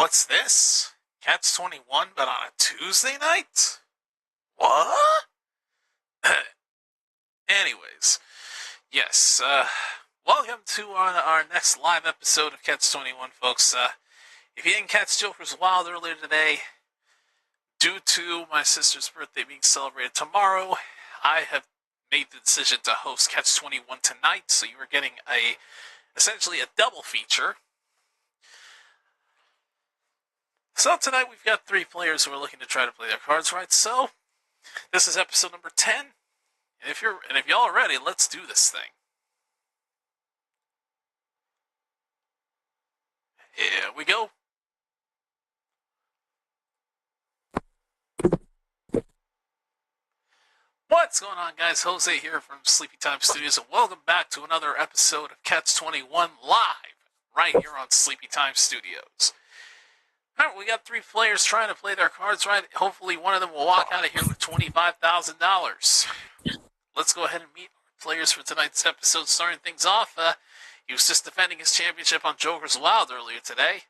What's this? Catch 21, but on a Tuesday night? What? Anyways, yes, welcome to our next live episode of Catch 21, folks. If you didn't catch Joker's Wild earlier today, due to my sister's birthday being celebrated tomorrow, I have made the decision to host Catch 21 tonight, so you are getting essentially a double feature. So tonight we've got 3 players who are looking to try to play their cards right. So this is episode number 10, and if y'all are ready, let's do this thing. Here we go. What's going on, guys? Jose here from Sleepy Time Studios, and welcome back to another episode of Catch 21 live, right here on Sleepy Time Studios. Alright, we got 3 players trying to play their cards right. Hopefully one of them will walk out of here with $25,000. Let's go ahead and meet our players for tonight's episode. Starting things off, he was just defending his championship on Joker's Wild earlier today.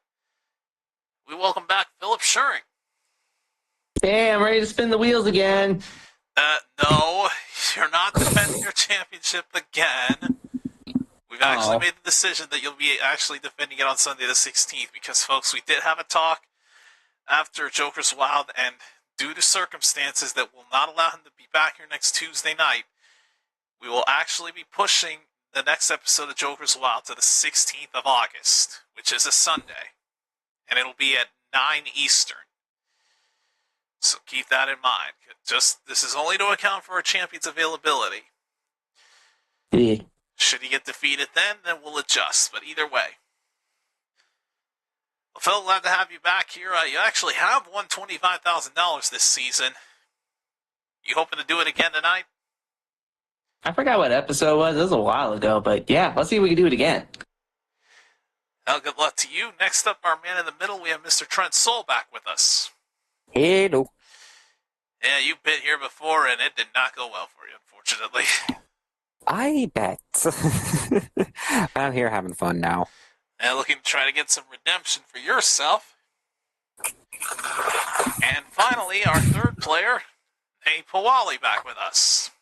We welcome back Philip Schuring. Hey, I'm ready to spin the wheels again. No, you're not defending your championship again. We've actually made the decision that you'll be actually defending it on Sunday the 16th because, folks, we did have a talk after Joker's Wild, and due to circumstances that will not allow him to be back here next Tuesday night, we will actually be pushing the next episode of Joker's Wild to the 16th of August, which is a Sunday, and it'll be at 9 Eastern. So keep that in mind. This is only to account for a champion's availability. Yeah. Should he get defeated then we'll adjust. But either way. Well, Phil, glad to have you back here. You actually have won $25,000 this season. You hoping to do it again tonight? I forgot what episode it was. It was a while ago, but yeah, let's see if we can do it again. Well, good luck to you. Next up, our man in the middle, we have Mr. Trent Soul back with us. Hello. Yeah, you've been here before, and it did not go well for you, unfortunately. I bet. I'm here having fun now. And looking to try to get some redemption for yourself. And finally, our third player, Nate Pawali, back with us.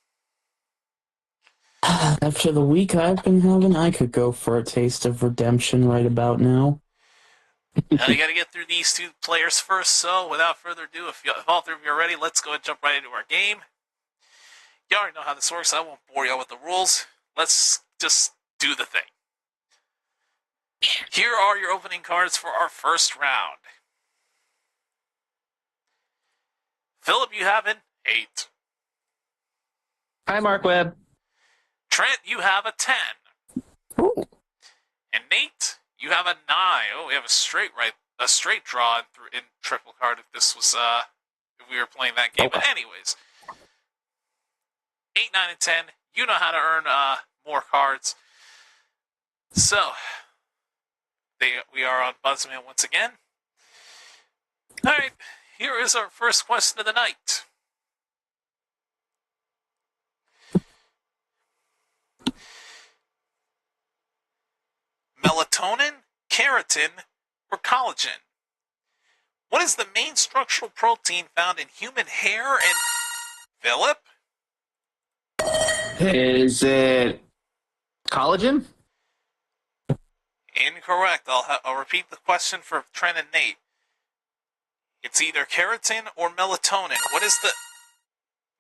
After the week I've been having, I could go for a taste of redemption right about now. Now you got to get through these 2 players first, so without further ado, if all 3 of you are ready, let's go and jump right into our game. You already know how this works. I won't bore you with the rules. Let's just do the thing. Here are your opening cards for our first round. Philip, you have an 8. Hi, Mark Webb. Trent, you have a 10. Ooh. And Nate, you have a 9. Oh, we have a straight draw in triple card if this was if we were playing that game. Okay. But anyways, 8, 9, and 10. You know how to earn more cards. So we are on Buzzman once again. All right, here is our first question of the night. Melatonin, keratin, or collagen? What is the main structural protein found in human hair and... Philip? Is it collagen? Incorrect. I'll repeat the question for Trent and Nate. It's either keratin or melatonin. What is the...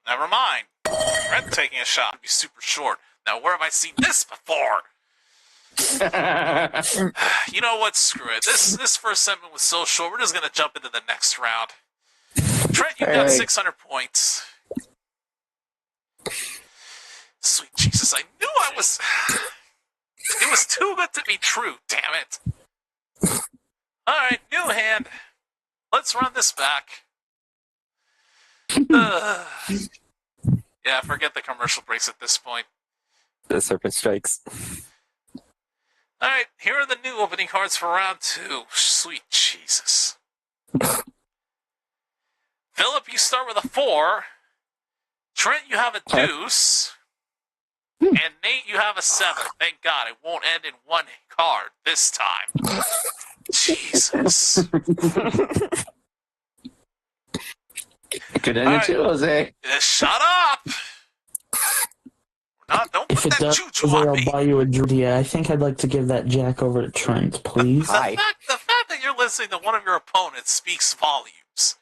Never mind. Trent taking a shot. It'd be super short. Now, where have I seen this before? You know what? Screw it. This first segment was so short. We're just going to jump into the next round. Trent, you got 600 points. Sweet Jesus, I knew I was... It was too good to be true, damn it. Alright, new hand. Let's run this back. Yeah, forget the commercial breaks at this point. The serpent strikes. Alright, here are the new opening cards for round 2. Sweet Jesus. Philip, you start with a 4. Trent, you have a deuce. And Nate, you have a 7. Thank God, it won't end in one card this time. Jesus. Good All end right. too, Jose. Shut up! Don't If put it that does, juju Jose, on I'll me. buy you a drink. Yeah, I think I'd like to give that jack over to Trent, please. Hi. The fact that you're listening to one of your opponents speaks volumes.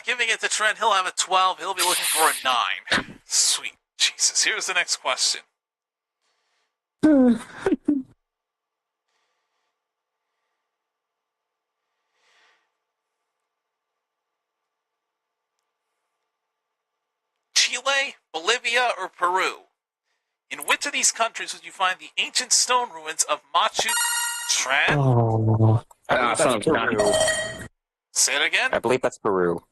Giving it to Trent, he'll have a 12. He'll be looking for a 9. Sweet Jesus. Here's the next question. Chile, Bolivia, or Peru? In which of these countries would you find the ancient stone ruins of Machu Picchu? Oh, I believe son that's of a Peru. Say it again. I believe that's Peru.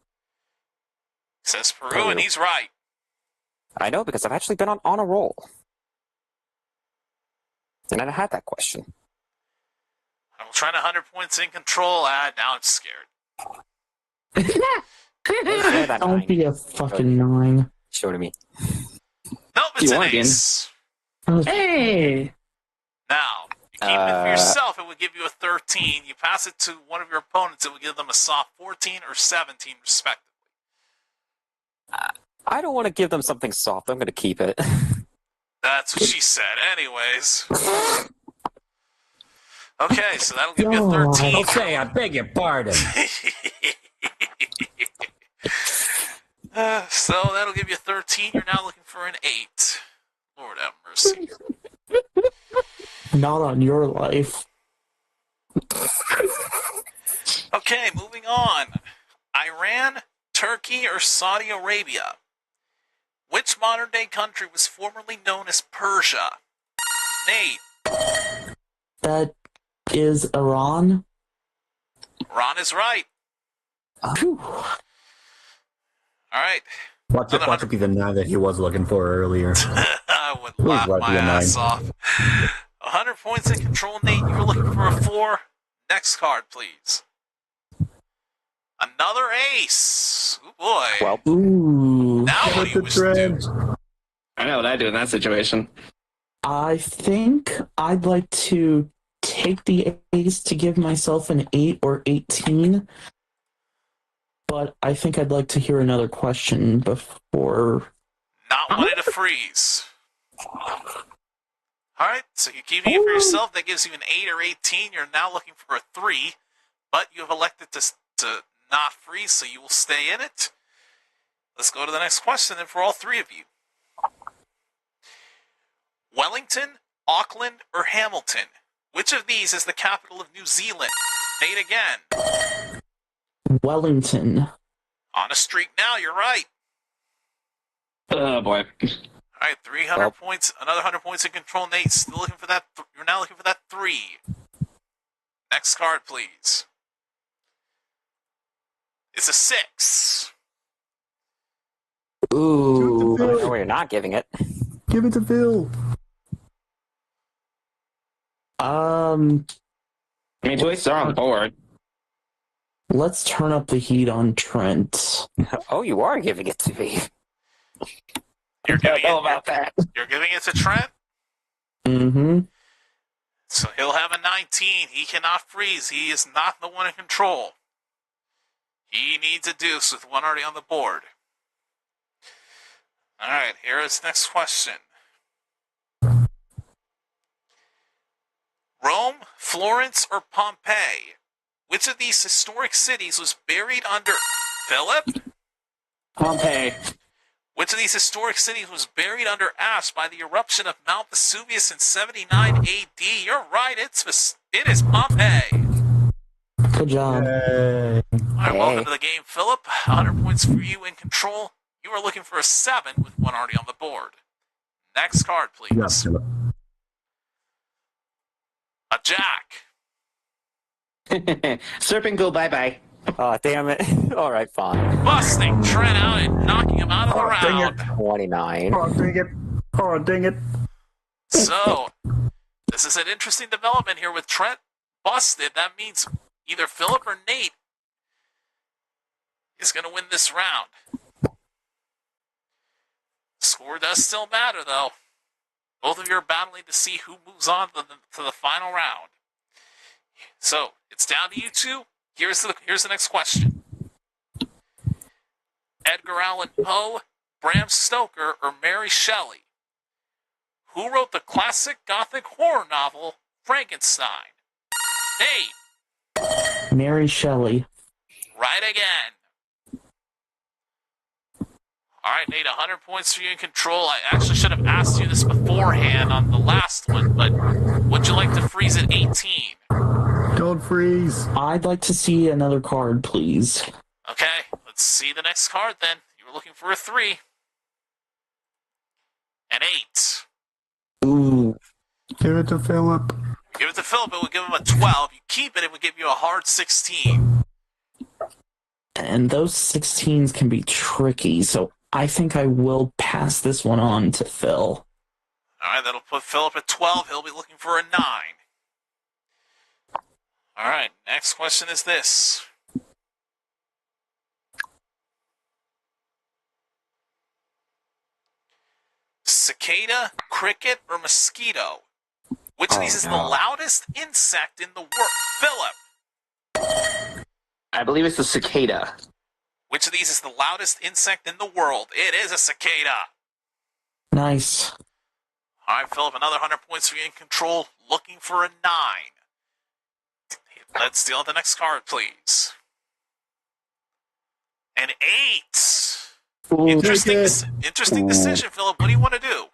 Says Peru, and he's right. I know because I've actually been on a roll. And I had that question. I'm trying 100 points in control. Now I'm scared. Yeah, that don't 9. be a fucking 9. Show to me. Nope, it's You an won again. ace. Hey! Now, you keep it for yourself, it would give you a 13. You pass it to one of your opponents, it would give them a soft 14 or 17, respectively. I don't want to give them something soft. I'm going to keep it. That's what she said. Anyways. Okay, so that'll give you a 13. Okay, I beg your pardon. So that'll give you 13. You're now looking for an 8. Lord have mercy. Not on your life. Okay, moving on. Iran, Turkey, or Saudi Arabia? Which modern-day country was formerly known as Persia? Nate. That is Iran. Ron is right. Phew. All right. Watch it be the 9 that he was looking for earlier. I would Please laugh let my be a 9. ass off. 100 points in control, Nate. You were looking for a 4. Next card, please. Another ace. Oh boy. Well, Ooh. Now what do you wish to do? I know what I do in that situation. I think I'd like to take the ace to give myself an 8 or 18. But I think I'd like to hear another question before. Not wanting to freeze. Alright, so you're keeping it for yourself. That gives you an 8 or 18. You're now looking for a 3. But you have elected to not freeze, so you will stay in it. Let's go to the next question then for all 3 of you. Wellington, Auckland, or Hamilton? Which of these is the capital of New Zealand? Nate again. Wellington. On a streak now, you're right. Oh boy. All right, 300 points, another 100 points in control. Nate, still looking for that. You're now looking for that 3. Next card, please. It's a 6. ooh. I know where you're not giving it. Give it to Phil. I mean, choices are on the board. Let's turn up the heat on Trent. Oh, you are giving it to me. You're giving know it. about that. You're giving it to Trent. Mm-hmm. So he'll have a 19. He cannot freeze. He is not the one in control. He needs a deuce with one already on the board. All right, here is the next question. Rome, Florence, or Pompeii? Which of these historic cities was buried under... Philip? Pompeii. Which of these historic cities was buried under ash by the eruption of Mount Vesuvius in 79 AD? You're right, it is Pompeii. Good job. Yay. All right, welcome to the game, Philip. 100 points for you in control. You are looking for a 7 with one already on the board. Next card, please. Yes, Philip. A jack. Serpent go bye-bye. Oh, damn it. All right, fine. Busting Trent out and knocking him out of the dang round. 29. Oh, dang it. Oh, dang it. So, this is an interesting development here with Trent busted. That means either Philip or Nate is going to win this round. Score does still matter, though. Both of you are battling to see who moves on to the final round. So, it's down to you two. Here's the next question. Edgar Allan Poe, Bram Stoker, or Mary Shelley? Who wrote the classic Gothic horror novel Frankenstein? Nate. Mary Shelley. Right again. All right, Nate, 100 points for you in control. I actually should have asked you this beforehand on the last one, but would you like to freeze at 18? Don't freeze. I'd like to see another card, please. Okay, let's see the next card then. You were looking for a 3. An 8. Ooh. Give it to Philip. Give it to Philip, it would give him a 12. You keep it, it would give you a hard 16. And those 16s can be tricky, so I think I will pass this one on to Phil. All right, that'll put Philip at 12. He'll be looking for a 9. All right, next question is this. Cicada, cricket, or mosquito? Which of these is the loudest insect in the world? Philip. I believe it's the cicada. Which of these is the loudest insect in the world? It is a cicada. Nice. All right, Philip, another 100 points for you in control. Looking for a 9. Let's deal with the next card, please. An 8. Ooh, Interesting decision, Philip. What do you want to do?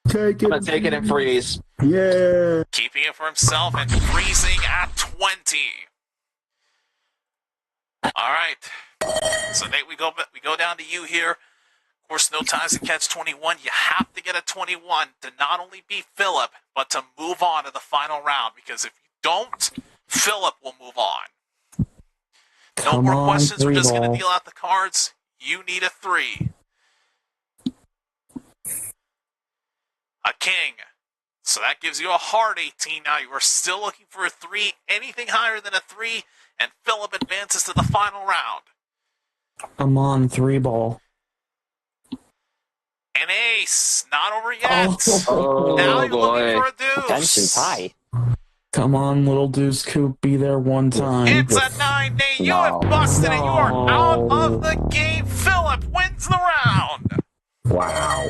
Take it. I'm going to take it and freeze. Yeah. Keeping it for himself and freezing at 20. All right. So, Nate, we go down to you here. Of course, no ties to catch 21. You have to get a 21 to not only beat Philip, but to move on to the final round. Because if you don't, Philip will move on. No more questions. We're just going to deal out the cards. You need a 3. A king. So that gives you a hard 18. Now you are still looking for a 3. Anything higher than a 3, and Philip advances to the final round. Come on, 3-ball. An ace. Not over yet. Oh, now you're boy. looking for a deuce. Tension's high. Come on, little Deuce Coop, be there one time. It's a 9, Nate. You have busted it. You are out of the game. Philip wins the round. Wow.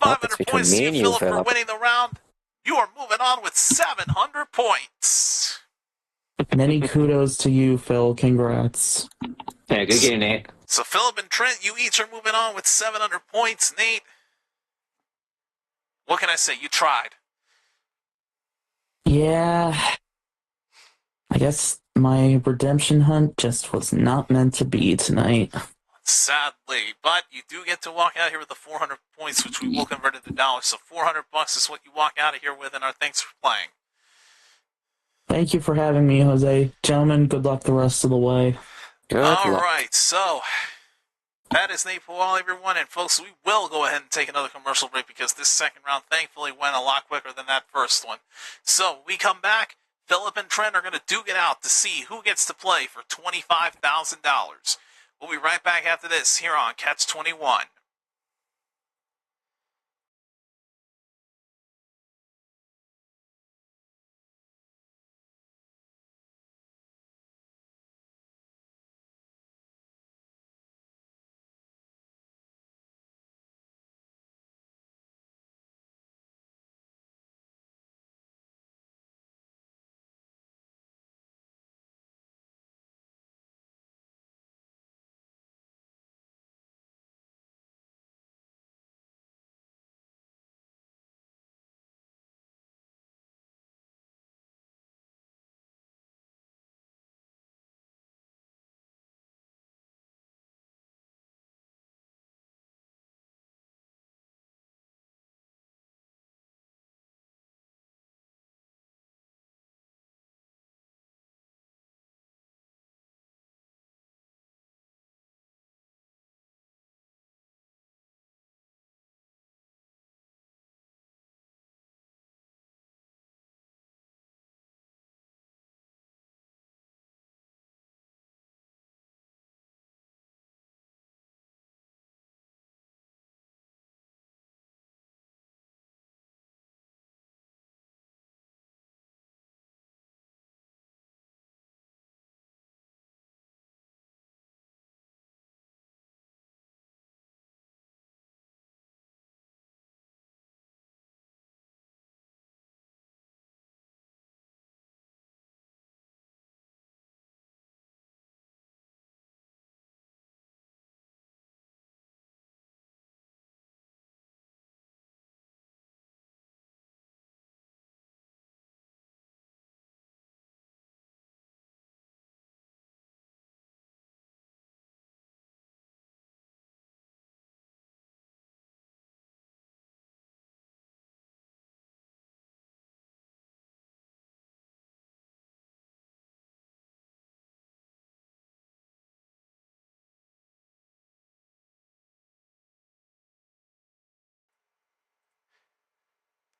500 points to you, Philip, for Philip. winning the round. You are moving on with 700 points. Many kudos to you, Phil. Congrats. Yeah, good game, Nate. So Philip and Trent, you each are moving on with 700 points. Nate, what can I say? You tried. Yeah. I guess my redemption hunt just was not meant to be tonight. Sadly, but you do get to walk out here with the 400 points, which we will convert into dollars. So $400 is what you walk out of here with, and our thanks for playing. Thank you for having me, Jose. Gentlemen, good luck the rest of the way. Good All luck. right, so that is Nate Powell, everyone. And folks, we will go ahead and take another commercial break because this second round thankfully went a lot quicker than that first one. So we come back. Philip and Trent are going to duke it out to see who gets to play for $25,000. We'll be right back after this here on Catch 21.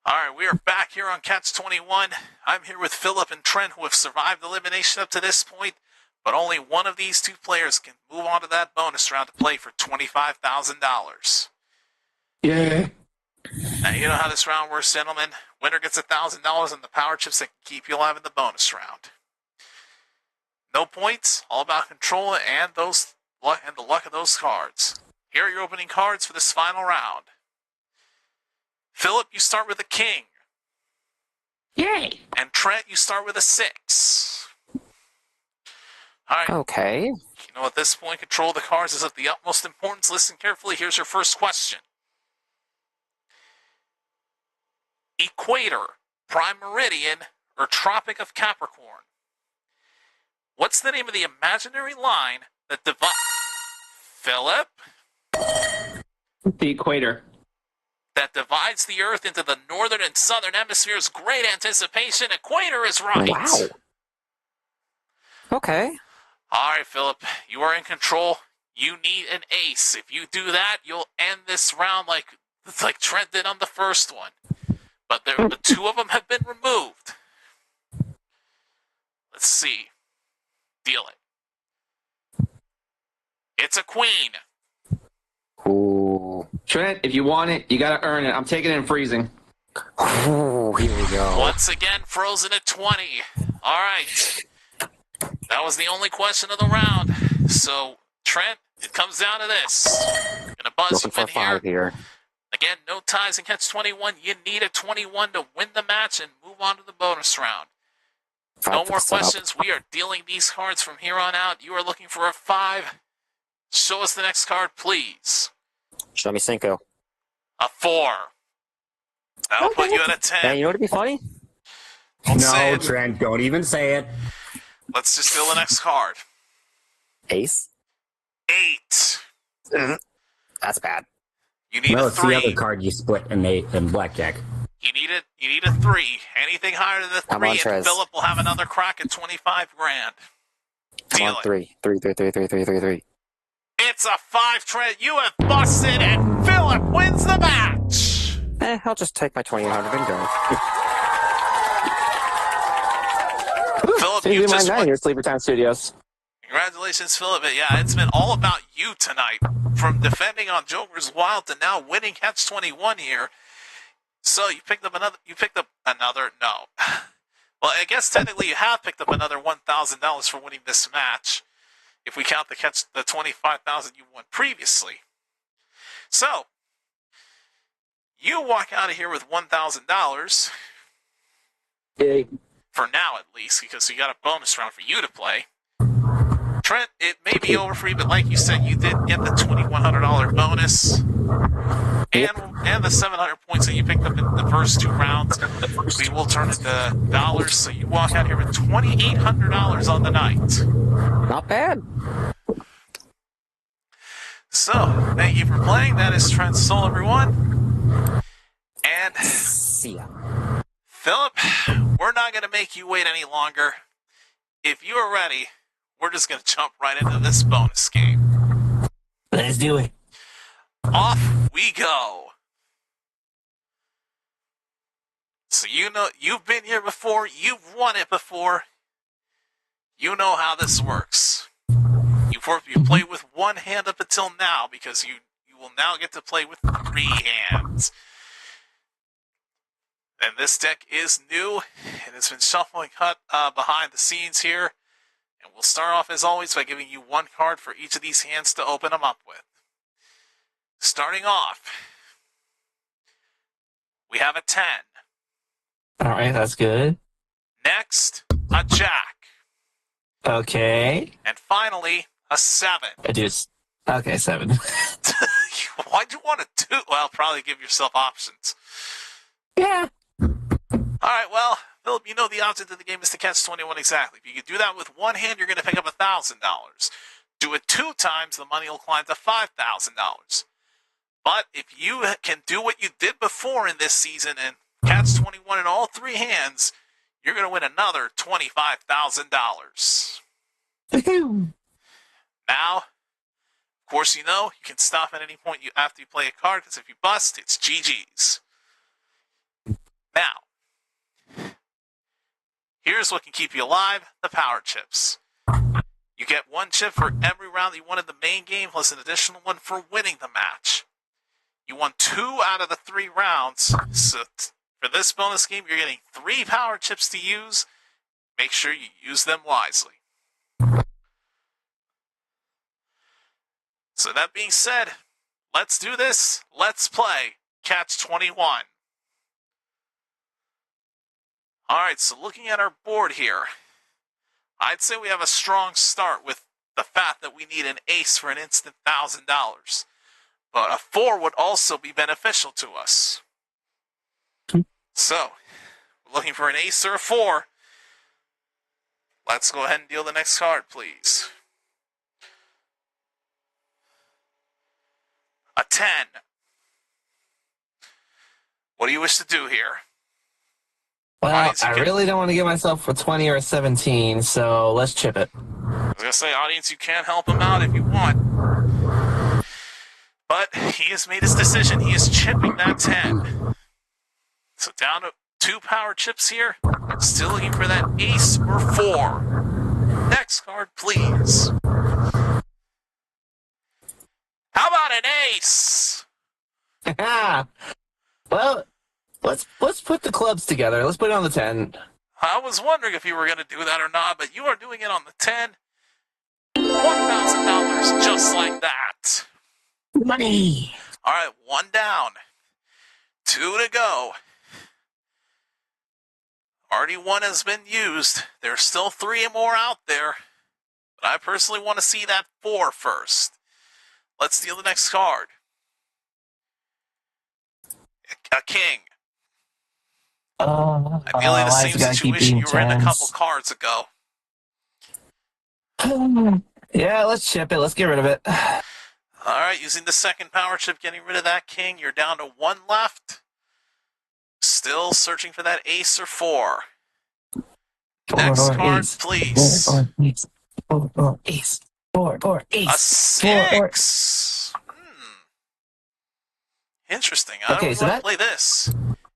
All right, we are back here on Catch 21. I'm here with Philip and Trent, who have survived elimination up to this point, but only one of these two players can move on to that bonus round to play for $25,000. Yeah. Now, you know how this round works, gentlemen. Winner gets $1,000 on the power chips that can keep you alive in the bonus round. No points, all about control and the luck of those cards. Here are your opening cards for this final round. Philip, you start with a king. Yay! And Trent, you start with a 6. All right. Okay. You know, at this point, control of the cards is of the utmost importance. Listen carefully. Here's your first question. Equator, prime meridian, or Tropic of Capricorn? What's the name of the imaginary line that divides... Philip? The equator. That divides the Earth into the northern and southern hemispheres. Great anticipation. Equator is right. Wow. Okay. All right, Philip, you are in control. You need an ace. If you do that, you'll end this round like Trent did on the first one. But the two of them have been removed. Let's see. Deal it. It's a queen. Ooh. Trent, if you want it, you gotta earn it. I'm taking it in freezing. Ooh, here we go. Once again, frozen at 20. All right. That was the only question of the round. So, Trent, it comes down to this. Gonna buzz Looking you for in 5 here. Again, no ties in Catch 21. You need a 21 to win the match and move on to the bonus round. No more questions. We are dealing these cards from here on out. You are looking for a 5. Show us the next card, please. Show me Cinco. A 4. That'll put you at a 10. Hey, you know what'd be funny? Don't say No, it. Trent, don't even say it. Let's just deal the next card. Ace? 8. That's bad. You need No, a it's the 3. other card you split in blackjack. You need a 3. Anything higher than the Come 3, on, and Trez. Philip will have another crack at 25 grand. Come Deal on, it. 3. 3, 3, 3, 3, 3, 3, 3. It's a 5, Trent. You have busted, and Philip wins the match. I'll just take my 2,800 and go. Philip, So you you do my just night won. here, Sleeper Time Studios. Congratulations, Philip. Yeah, it's been all about you tonight. From defending on Joker's Wild to now winning Catch 21 here. So you picked up another. No. Well, I guess technically you have picked up another $1,000 for winning this match, if we count the $25,000 you won previously. So you walk out of here with $1,000 Yay. for now, at least, because we got a bonus round for you to play. Trent, it may be over for you, but like you said, you did get the $2,100 bonus. And the 700 points that you picked up in the first 2 rounds. We will turn into dollars, so you walk out here with $2,800 on the night. Not bad. So, thank you for playing. That is Trent Soul, everyone. And See ya. Philip, we're not going to make you wait any longer. If you are ready, we're just going to jump right into this bonus game. Let's do it. Off we go. So you know, you've been here before, you've won it before. You know how this works. You played with one hand up until now, because you will now get to play with 3 hands. And this deck is new, and it's been shuffling behind the scenes here. And we'll start off, as always, by giving you 1 card for each of these hands to open them up with. Starting off, we have a 10. All right, that's good. Next, a jack. Okay. And finally, a 7. I just. Okay, 7. Why'd you want to do? Well, probably give yourself options. Yeah. Alright, well, Philip, you know the object of the game is to catch 21 exactly. If you can do that with one hand, you're going to pick up $1,000. Do it 2 times, the money will climb to $5,000. But if you can do what you did before in this season and catch 21 in all 3 hands, you're going to win another $25,000. Now, of course, you know you can stop at any point after you play a card, because if you bust, it's GG's. Now, here's what can keep you alive, the power chips. You get 1 chip for every round that you won in the main game, plus an additional 1 for winning the match. You won 2 out of the 3 rounds, so for this bonus game, you're getting 3 power chips to use. Make sure you use them wisely. So that being said, let's do this. Let's play Catch 21. Alright, so looking at our board here, I'd say we have a strong start with the fact that we need an ace for an instant $1,000. But a 4 would also be beneficial to us. So, we're looking for an ace or a 4. Let's go ahead and deal the next card, please. A 10. What do you wish to do here? Well, I really don't want to get myself a 20 or a 17, so let's chip it. I was going to say, audience, you can help him out if you want. But he has made his decision. He is chipping that 10. So down to 2 power chips here. Still looking for that ace or 4. Next card, please. How about an ace? Well, let's put the clubs together. Let's put it on the 10. I was wondering if you were going to do that or not, but you are doing it on the 10. $1,000 just like that. Money. All right, 1 down. 2 to go. Already 1 has been used. There's still 3 more out there. But I personally want to see that 4 first. Let's deal the next card. A king. Ideally the same situation you were in a couple cards ago. Yeah, let's chip it. Let's get rid of it. All right, using the second power chip, getting rid of that king. You're down to 1 left. Still searching for that ace or 4. Next card, ace. please. 4 ace. 4 ace. 4 ace. A 6. Interesting. I don't want to play this.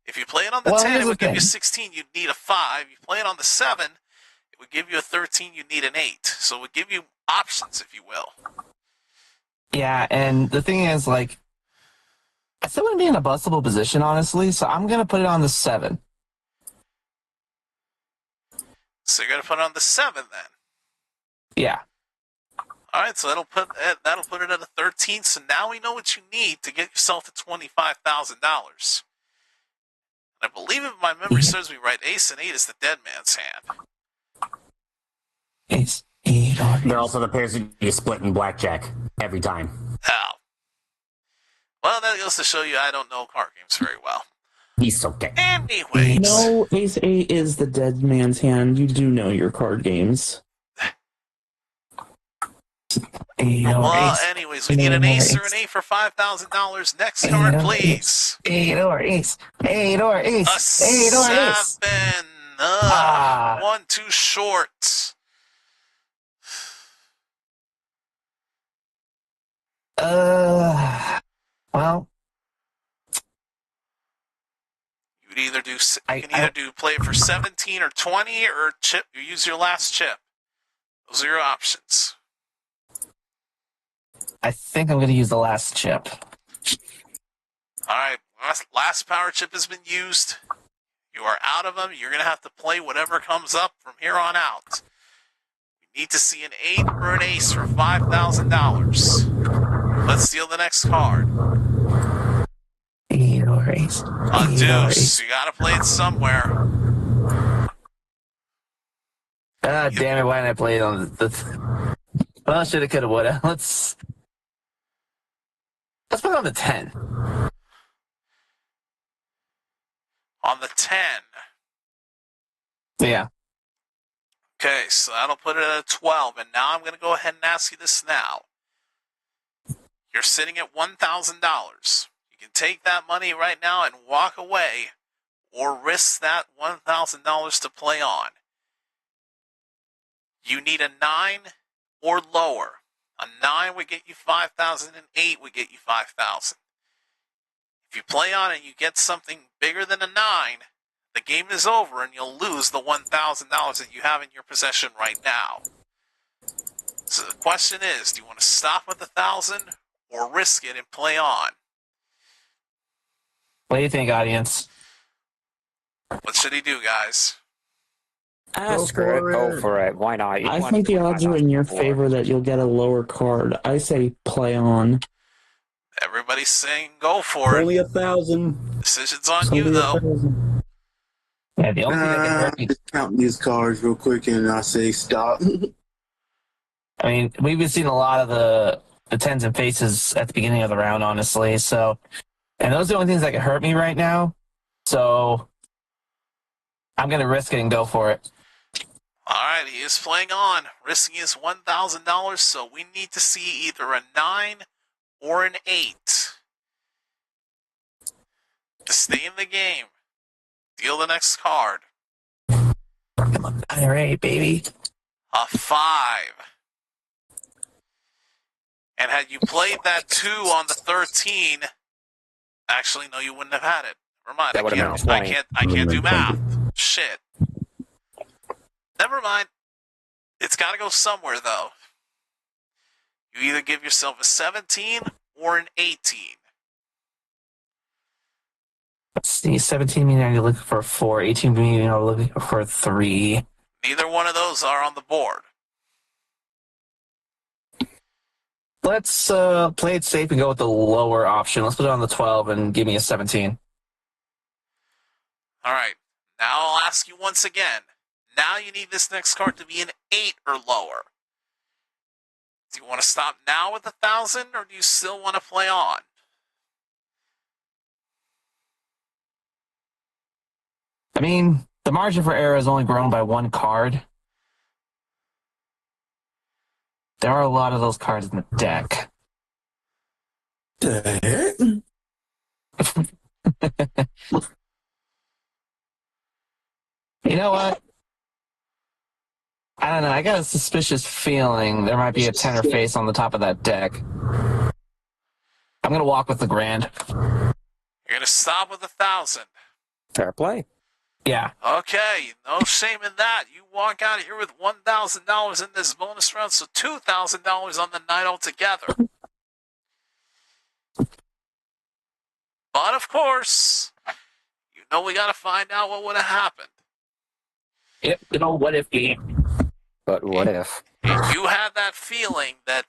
If you play it on the 10, it would give you 16. You'd need a 5. You play it on the 7, it would give you a 13. You'd need an 8. So it would give you options, if you will. Yeah, and the thing is, like, I still want to be in a bustable position, honestly, so I'm going to put it on the 7. So you're going to put it on the 7 then? Yeah. All right, so that'll put it at a 13. So now we know what you need to get yourself to $25,000. I believe if my memory serves me right, ace and 8 is the dead man's hand. Ace, 8, or They're also the pairs that you split in blackjack every time. Oh. Well, that goes to show you I don't know card games very well. He's okay. Anyways. No, ace 8 is the dead man's hand. You do know your card games. Well, anyways, we need an ace or an 8 for $5,000. Next card, please. 8 or ace. 8 or ace. A 8 or ace. 7. 1 too short. Well, You can either do play it for 17 or 20 or chip. You use your last chip. Those are your options. I think I'm going to use the last chip. All right, last power chip has been used. You are out of them. You're going to have to play whatever comes up from here on out. You need to see an 8 or an ace for $5,000. Let's deal the next card. 8 or ace. A deuce. You got to play it somewhere. Damn it, why didn't I play it on the well, shoulda, coulda, woulda. Let's put it on the 10. On the 10. Yeah. Okay, so that'll put it at a 12. And now I'm going to go ahead and ask you this now. You're sitting at $1,000. You can take that money right now and walk away, or risk that $1,000 to play on. You need a 9 or lower. A 9 would get you 5,000, and 8 would get you 5,000. If you play on and you get something bigger than a 9, the game is over and you'll lose the $1,000 that you have in your possession right now. So the question is, do you want to stop at the 1,000 or risk it and play on? What do you think, audience? What should he do, guys? Go for it. Why not? I think the odds are in your favor that you'll get a lower card. I say play on. Everybody's saying go for it. Only 1,000. Decision's on It's you, only though. 1,000. Yeah, the only thing that can hurt me. Just count these cards real quick and I say stop. I mean, we've been seeing a lot of the tens and faces at the beginning of the round, honestly. So, and those are the only things that can hurt me right now. So, I'm going to risk it and go for it. All right, he is playing on, risking his $1,000, so we need to see either a 9 or an 8 to stay in the game. Deal the next card. Come on, 9 or 8, baby. A 5. And had you played that 2 on the 13, actually, no, you wouldn't have had it. Never mind, That would've been a 20. I can't do math. Shit. Never mind. It's got to go somewhere, though. You either give yourself a 17 or an 18. Let's see, 17 meaning you're looking for a 4, 18 meaning you're looking for a 3. Neither one of those are on the board. Let's play it safe and go with the lower option. Let's put it on the 12 and give me a 17. All right. Now I'll ask you once again. Now you need this next card to be an 8 or lower. Do you want to stop now with 1,000, or do you still want to play on? I mean, the margin for error has only grown by 1 card. There are a lot of those cards in the deck. The heck? You know what? I don't know. I got a suspicious feeling there might be a tenor face on the top of that deck. I'm going to walk with the grand. You're going to stop with 1,000. Fair play. Yeah. Okay, no shame in that. You walk out of here with $1,000 in this bonus round, so $2,000 on the night altogether. But of course, you know we got to find out what would have happened. Yep. You know, what if game? But what if? If you had that feeling that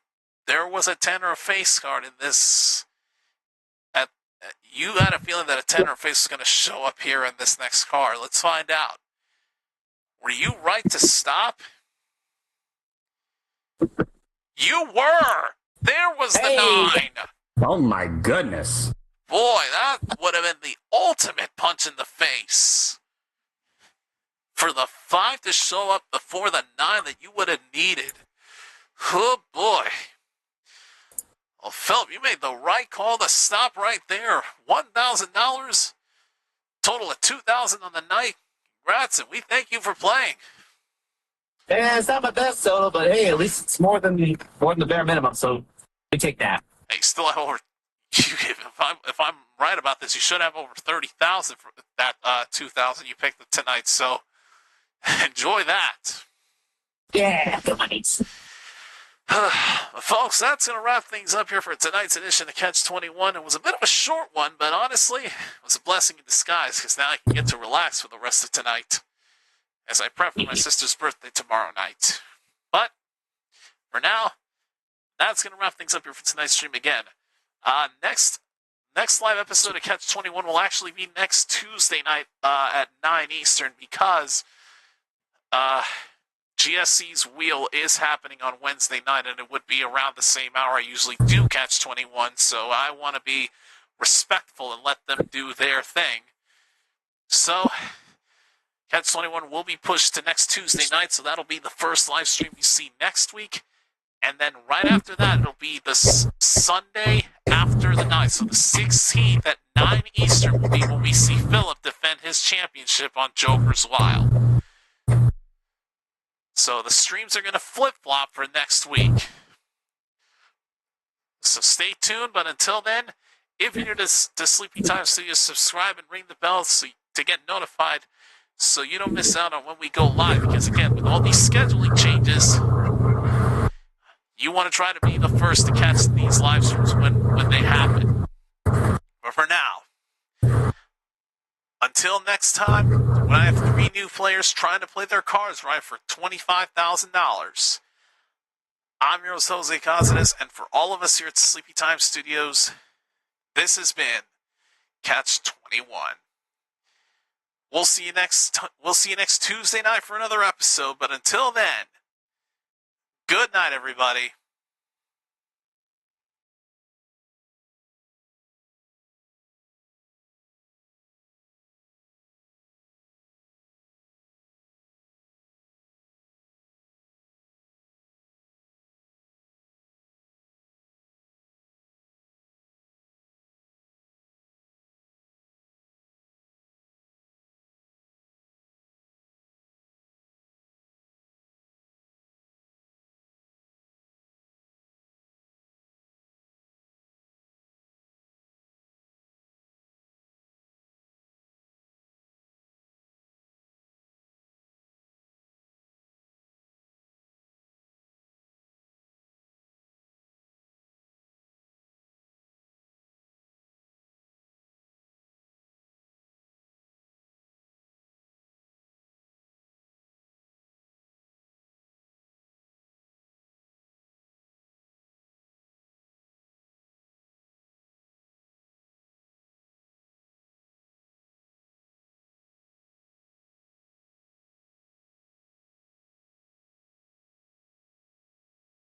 there was a 10 or a face card in this, you had a feeling that a 10 or a face was going to show up here in this next card. Let's find out. Were you right to stop? You were! There was the 9! Oh my goodness. Boy, that would have been the ultimate punch in the face. For the 5 to show up before the 9 that you would have needed. Oh boy. Well, Philip, you made the right call to stop right there. $1,000, total of $2,000 on the night. Congrats, and we thank you for playing. Yeah, it's not my best solo, but hey, at least it's more than the bare minimum, so we take that. Hey, you still have over. If I'm right about this, you should have over 30,000 for that 2,000 you picked tonight. So enjoy that. Yeah, the money's. Folks, that's going to wrap things up here for tonight's edition of Catch 21. It was a bit of a short one, but honestly, it was a blessing in disguise because now I can get to relax for the rest of tonight as I prep for my sister's birthday tomorrow night. But for now, that's going to wrap things up here for tonight's stream again. Next live episode of Catch 21 will actually be next Tuesday night at 9 Eastern because GSC's wheel is happening on Wednesday night, and it would be around the same hour I usually do Catch 21, so I want to be respectful and let them do their thing. So, Catch 21 will be pushed to next Tuesday night, so that'll be the first live stream you see next week, and then right after that, it'll be the Sunday after the night, so the 16th at 9 Eastern will be when we see Philip defend his championship on Joker's Wild. So the streams are going to flip-flop for next week. So stay tuned, but until then, if you're new to Sleepy Time Studios, subscribe and ring the bell so to get notified so you don't miss out on when we go live. Because again, with all these scheduling changes, you want to try to be the first to catch these live streams when they happen. But for now, until next time, when I have 3 new players trying to play their cards right for $25,000, I'm your host, Jose Cáceres, and for all of us here at Sleepy Time Studios, this has been Catch 21. We'll see you next Tuesday night for another episode, but until then, good night, everybody.